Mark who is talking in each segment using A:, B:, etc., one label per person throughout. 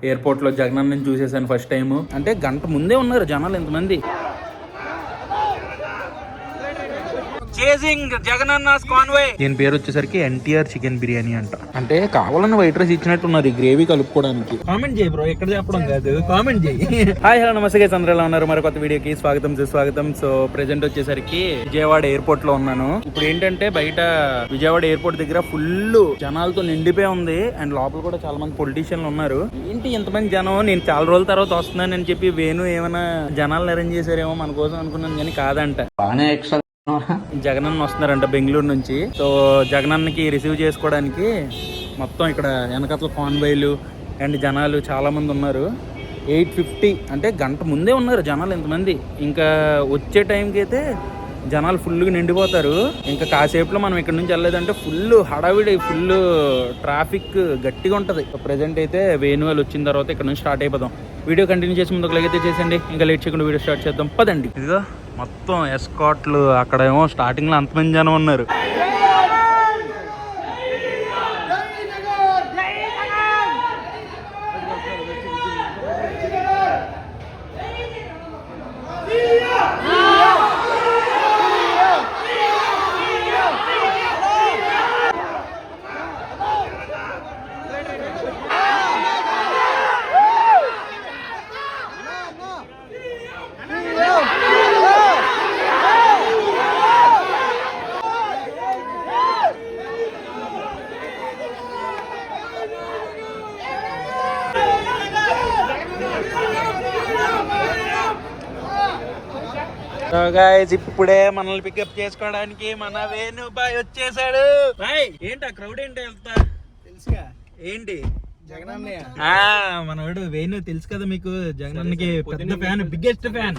A: Airport లో జగనన్నని చూసేసాను first time. అంటే గంట ముందే ఉన్నారు జనాలు ఎంతమంది. Chasing Jagananna's convoy. దీని పేరు వచ్చేసరికి ఎన్టీఆర్ చికెన్ బిర్యానీ అంట. అంటే కావాలని వైట్ రైస్ ఇచ్చినట్టున్నారు ఈ గ్రేవీ కలుపుకోవడానికి. కామెంట్ చేయి బ్రో, ఎక్కడ చెప్పడం కాదు, కామెంట్ చేయి. హాయ్ హలో నమస్తే గైస్, అందరూ ఎలా ఉన్నారు? మరి కొత్త వీడియోకి స్వాగతం సుస్వాగతం. సో ప్రెజెంట్ వచ్చేసరికి విజయవాడ ఎయిర్పోర్ట్ లో ఉన్నాను. ఇప్పుడు ఏంటంటే బయట విజయవాడ ఎయిర్పోర్ట్ దగ్గర ఫుల్ జనాలతో నిండిపోయి ఉంది. అండ్ లోపల కూడా చాలా మంది పొలిటీషియన్లు ఉన్నారు. ఏంటి ఇంతమంది జనం, నేను చాలా రోజుల తర్వాత వస్తున్నానని చెప్పి వేణు ఏమైనా జనాలను అరేంజ్ చేశారేమో మన కోసం అనుకున్నాను, కానీ కాదంట. జగనన్న వస్తున్నారంట బెంగళూరు నుంచి. సో జగనన్నకి రిసీవ్ చేసుకోవడానికి మొత్తం ఇక్కడ వెనకట్ల కాన్వాయ్లు అండ్ జనాలు చాలా మంది ఉన్నారు. 8:50 అంటే గంట ముందే ఉన్నారు జనాలు ఎంతమంది. ఇంకా వచ్చే టైంకి అయితే జనాలు ఫుల్గా నిండిపోతారు. ఇంకా కాసేపులో మనం ఇక్కడ నుంచి వెళ్ళలేదంటే ఫుల్ హడావిడి, ఫుల్ ట్రాఫిక్ గట్టిగా ఉంటుంది. ప్రెజెంట్ అయితే వేణు వాళ్ళు వచ్చిన తర్వాత ఇక్కడ నుంచి స్టార్ట్ అయిపోదాం. వీడియో కంటిన్యూ చేసి ముందుకు లైక్ అయితే చేసేయండి. ఇంకా లేట్ చేయకుండా వీడియో స్టార్ట్ చేద్దాం పదండి. ఇదిగో మొత్తం ఎస్కాట్లు, అక్కడేమో స్టార్టింగ్లో అంతమంది జనం ఉన్నారు. ఇప్పుడే మనల్ని పికప్ చేసుకోవడానికి మన వేణు బాయ్ వచ్చేసాడు. బాయ్ ఏంటి ఆ క్రౌడ్ ఏంటి వెళ్తా తెలుసుగా ఏంటి మనవాడు వేణు తెలుసు కదా మీకు. జగనన్నకి పెద్ద fan, biggest fan,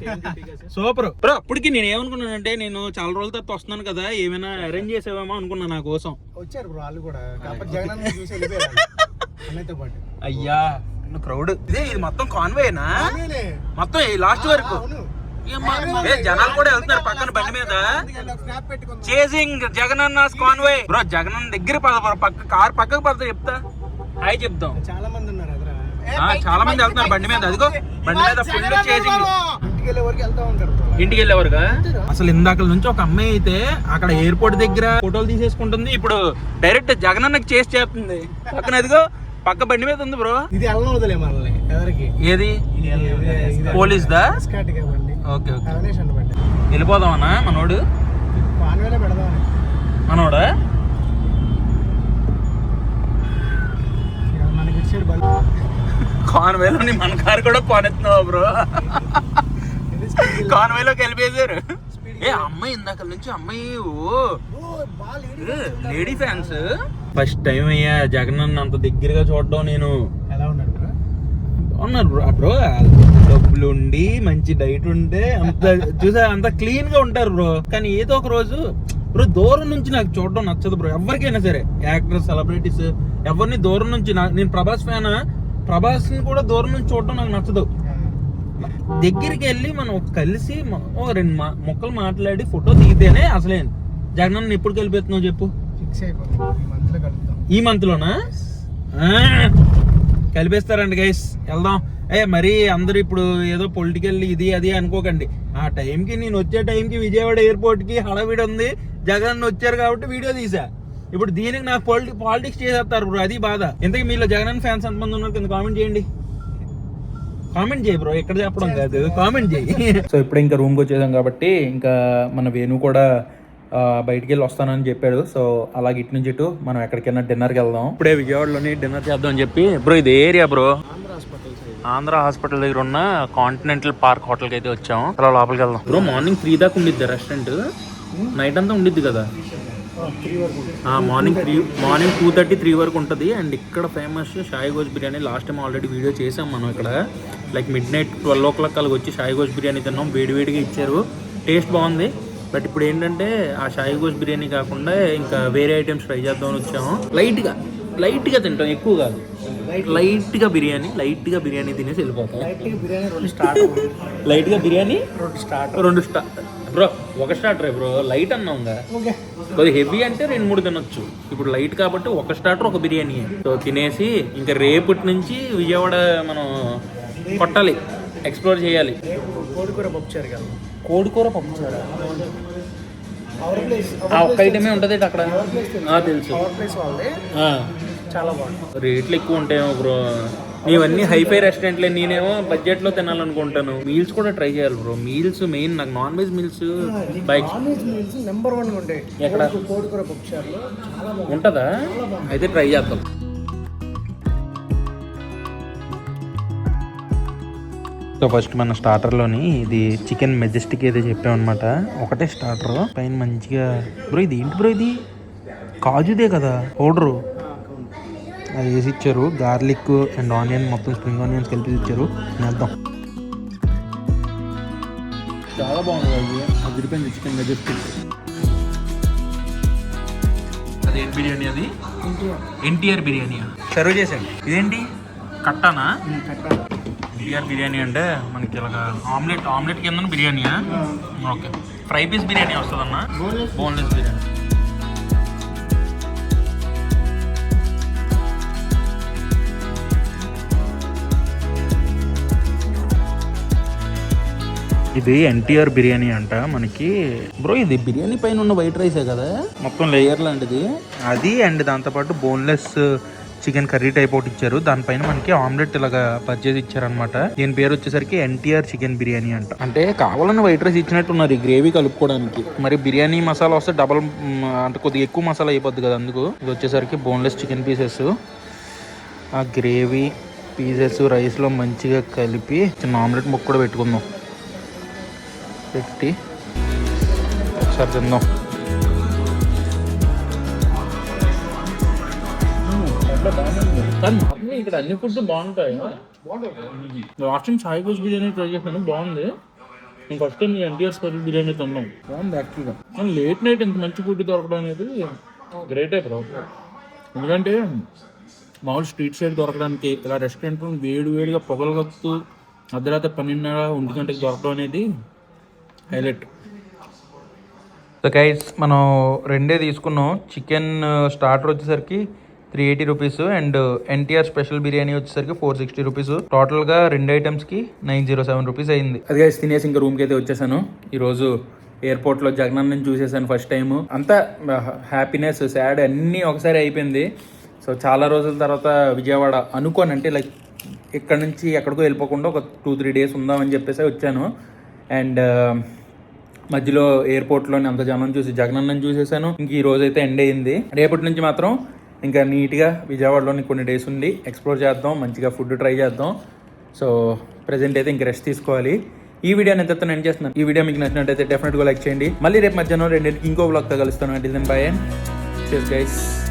A: super bro. అప్పటికి నేను ఏమనుకున్నానంటే నేను చాలా రోజుల తర్వాత వస్తున్నాను కదా, ఏమైనా అరేంజ్ చేసేవేమో అనుకున్నా నా కోసం. వచ్చారు బ్రో వాళ్ళు కూడా. అయ్యా క్రౌడ్ ఇది మొత్తం కాన్వేనా, మొత్తం లాస్ట్ వరకు జనాలు కూడా వెళ్తున్నారు పక్కన బండి మీద. Chasing Jagananna's convoy bro. Jagananna దగ్గర పక్క కార్ పక్కకు పడతా చెప్తా హాయ్ చెప్తాం. చాలా మంది ఉన్నారు, చాలా మంది వెళ్తున్నారు బండి మీద. అదిగో బండి మీద ఫుల్ చేసింగ్. ఇంటికి వెళ్ళేవరగా అసలు ఇందాక నుంచి ఒక అమ్మాయి అయితే అక్కడ ఎయిర్పోర్ట్ దగ్గర ఫోటోలు తీసేసుకుంటుంది. ఇప్పుడు డైరెక్ట్ జగనన్నకి చేసి చేస్తుంది. పక్కన అదిగో పక్క బండి మీద ఉంది బ్రో. ఇది ఏది పోలీస్ దా? ఓకే ఓకే వెళ్ళిపోదామన్నా మనోడు. మనోడా కాన్వేలో మన కారు కూడా పోనెత్తున్నావా బ్రో? కాన్వేలోకి వెళ్ళిపోయారు. ఏ అమ్మాయి ఇందాక నుంచి అమ్మాయి లేడీ ఫ్యాన్స్. ఫస్ట్ టైం అయ్యా జగనన్న అంత దగ్గరగా చూడడం నేను. ఎలా ఉన్నారు బ్రో? డబ్బులు ఉండి మంచి డైట్ ఉంటే అంత చూసా అంత క్లీన్ గా ఉంటారు బ్రో. కానీ ఏదో ఒక రోజు బ్రో దూరం నుంచి నాకు చూడడం నచ్చదు బ్రో. ఎవరికైనా సరే యాక్టర్స్, సెలబ్రిటీస్ ఎవరిని దూరం నుంచి, నేను ప్రభాస్ ఫ్యాన్, ప్రభాస్ ని కూడా దూరం నుంచి చూడడం నాకు నచ్చదు. దగ్గరికి వెళ్ళి మనం కలిసి రెండు మొక్కలు మాట్లాడి ఫోటో దిగితేనే అసలే. జగనన్న ఎప్పుడు కలిపేస్తున్నావు చెప్పు? ఈ మంత్ లోనా కలిపేస్తారండి గైస్, వెళ్దాం. మరి అందరూ ఇప్పుడు ఏదో పొలిటికల్ ఇది అది అనుకోకండి. ఆ టైంకి నేను వచ్చే టైంకి విజయవాడ ఎయిర్పోర్ట్ కి హడావిడి ఉంది. జగన్ వచ్చారు కాబట్టి వీడియో తీసా. ఇప్పుడు దీనికి నాకు పాలిటిక్స్ చేసేస్తారు బ్రో, అది బాధ. ఇంతకీ మీలో జగన్ ఫ్యాన్స్ ఎంతమంది ఉన్నారు కింద కామెంట్ చేయండి. కామెంట్ చేయి బ్రో, ఎక్కడ చెప్పడం కాదు, కామెంట్ చేయి. సో ఇప్పుడు ఇంకా రూమ్కి వచ్చేసాం కాబట్టి ఇంకా మన వేణు కూడా బయటికి వెళ్ళి వస్తానని చెప్పాడు. సో అలాగే ఇటు నుంచి ఇటు మనం ఎక్కడికైనా డిన్నర్కి వెళ్దాం. ఇప్పుడే విజయవాడలోని డిన్నర్ చేద్దాం అని చెప్పి బ్రో. ఇది ఏరియా బ్రో, ఆంధ్ర హాస్పిటల్ దగ్గర ఉన్న కాంటినెంటల్ పార్క్ హోటల్కి అయితే వచ్చాము. అలా లోపలికి వెళ్దాం బ్రో. మార్నింగ్ 3 దాకా ఉండిద్ది రెస్టారెంట్, నైట్ అంతా ఉండిద్ది కదా. మార్నింగ్ 2:30, 3 వరకు ఉంటుంది. అండ్ ఇక్కడ famous Shahi Gosht biryani. Last time already video చేసాం మనం. ఇక్కడ లైక్ midnight 12 o'clock అలాగ వచ్చి షాయి గోష్ బిర్యానీ తిన్నాం. వేడివేడిగా ఇచ్చారు, టేస్ట్ బాగుంది. బట్ ఇప్పుడు ఏంటంటే ఆ షాయి గోష్ బిర్యానీ కాకుండా ఇంకా వేరే ఐటమ్స్ ట్రై చేద్దామని వచ్చాము. లైట్గా తింటాం, ఎక్కువ కాదు. లైట్గా బిర్యానీ తినేసి వెళ్ళిపోతాం. లైట్గా biryani 2 star bro, 1 starter bro, light అన్నాంగా. కొద్దిగా హెవీ అంటే 2-3 తినొచ్చు. ఇప్పుడు లైట్ కాబట్టి 1 స్టార్టర్ 1 బిర్యానీ. సో తినేసి ఇంకా రేపటి నుంచి విజయవాడ మనం కొట్టాలి, ఎక్స్ప్లోర్ చేయాలి. కోడికూర పప్పుచారు ఒక్క ఐటమే ఉంటుంది అక్కడ, తెలుసు. చాలా బాగుంది. రేట్లు ఎక్కువ ఉంటాయేమో బ్రో. నీవన్నీ హైఫై రెస్టారెంట్లే, నేనేమో బడ్జెట్లో తినాలనుకుంటాను. మీల్స్ కూడా ట్రై చేయాలి బ్రో. మీల్స్ మెయిన్ నాకు నాన్ వెజ్ మీల్స్ నెంబర్ 1 ఉంటాయి. ఎక్కడ ఉంటుందా? అయితే ట్రై చేద్దాం. సో ఫస్ట్ మన స్టార్టర్లోని ఇది చికెన్ మెజెస్టిక్ అయితే చెప్పామన్నమాట. ఒకటే స్టార్టర్ పైన మంచిగా. బ్రో ఇది ఏంటి బ్రో? ఇది కాజుదే కదా పౌడరు, అది వేసి ఇచ్చారు. గార్లిక్ అండ్ ఆనియన్, మొత్తం స్ప్రింగ్ ఆనియన్స్ కలిపి ఇచ్చారు. వేద్దాం. చాలా బాగుంది అది. అదిరిపోయింది చికెన్ మెజెస్టిక్. అదేంటి బిర్యానీ? అది ఎన్టీఆర్ బిర్యానీ సర్వ్ చేశాడు. ఇదేంటి కట్టానా? ఎన్టీఆర్ బిర్యానీ అంటే మనకి ఇలాగా ఆమ్లెట్ కింద బిర్యానీయా? ఓకే. ఫ్రై పీస్ బిర్యానీ వస్తుందన్నా? బోన్లెస్ బిర్యానీ. ఇది ఎన్టీఆర్ బిర్యానీ అంట మనకి. బ్రో ఇది బిర్యానీ పైన ఉన్న వైట్ రైసే కదా, మొత్తం లేయర్ లాంటిది అది. అండ్ దాంతోపాటు బోన్లెస్ చికెన్ కర్రీ టైప్ ఒకటి ఇచ్చారు. దానిపైన మనకి ఆమ్లెట్ ఇలాగా పర్చేజ్ ఇచ్చారనమాట. దీని పేరు వచ్చేసరికి ఎన్టీఆర్ చికెన్ బిర్యానీ అంట. అంటే కావాలని వైట్ రైస్ ఇచ్చినట్టున్నారు ఈ గ్రేవీ కలుపుకోవడానికి. మరి బిర్యానీ మసాలా వస్తే డబల్ అంటే కొద్దిగా ఎక్కువ మసాలా అయిపోద్ది కదా, అందుకు. ఇది వచ్చేసరికి బోన్లెస్ చికెన్ పీసెస్, ఆ గ్రేవీ పీసెస్ రైస్లో మంచిగా కలిపి చిన్న ఆమ్లెట్ ముక్క కూడా పెట్టుకుందాం. పెట్టి ఒకసారి తిందాం. కానీ ఇక్కడ అన్ని ఫుడ్స్ బాగుంటాయి. Last time Sai goes biryani try చేసాను, బాగుంది. నేను first time NTR special biryani తిన్నాం, బాగుంది యాక్చువల్గా. కానీ లేట్ నైట్ ఇంత మంచి ఫుడ్ దొరకడం అనేది గ్రేటే బ్రో. ఎందుకంటే మామూలు స్ట్రీట్ సైడ్ దొరకడానికి ఇలా రెస్టారెంట్లో వేడిగా పొగలు కక్కుతూ అర్ధరాత్రి 12:30-1 గంటకి దొరకడం అనేది హైలైట్. సో గైస్ మనం 2 తీసుకున్నాం. చికెన్ స్టార్టర్ వచ్చేసరికి 380 rupees and NTR special biryani వచ్చేసరికి 460 రూపీస్. టోటల్గా 2 ఐటమ్స్కి 907 రూపీస్ అయింది. అది గైస్ తినేసి ఇంకా రూమ్కి అయితే వచ్చేసాను. ఈరోజు ఎయిర్పోర్ట్లో జగనన్నని చూసేసాను ఫస్ట్ టైము. అంతా హ్యాపీనెస్, సాడ్ అన్నీ ఒకసారి అయిపోయింది. సో చాలా రోజుల తర్వాత విజయవాడ అనుకోని, అంటే లైక్ ఇక్కడ నుంచి ఎక్కడికో వెళ్ళిపోకుండా ఒక 2-3 డేస్ ఉందామని చెప్పేసి వచ్చాను. అండ్ మధ్యలో ఎయిర్పోర్ట్లోని అంత జనం చూసి జగనన్నని చూసేసాను. ఇంక ఈ రోజు అయితే ఎండ్ అయింది. రేపటి నుంచి మాత్రం ఇంకా నీట్గా విజయవాడలోని కొన్ని డేస్ ఉండి ఎక్స్ప్లోర్ చేద్దాం, మంచిగా ఫుడ్ ట్రై చేద్దాం. సో ప్రెజెంట్ అయితే ఇంక రెస్ట్ తీసుకోవాలి. ఈ వీడియోని ఎంతతో నేను చేస్తున్నాను. ఈ వీడియో మీకు నచ్చినట్టయితే డెఫినెట్గా లైక్ చేయండి. మళ్ళీ రేపు మధ్యాహ్నం 2కి ఇంకో వ్లాగ్తో కలుస్తాను. అంటే then bye and cheers guys.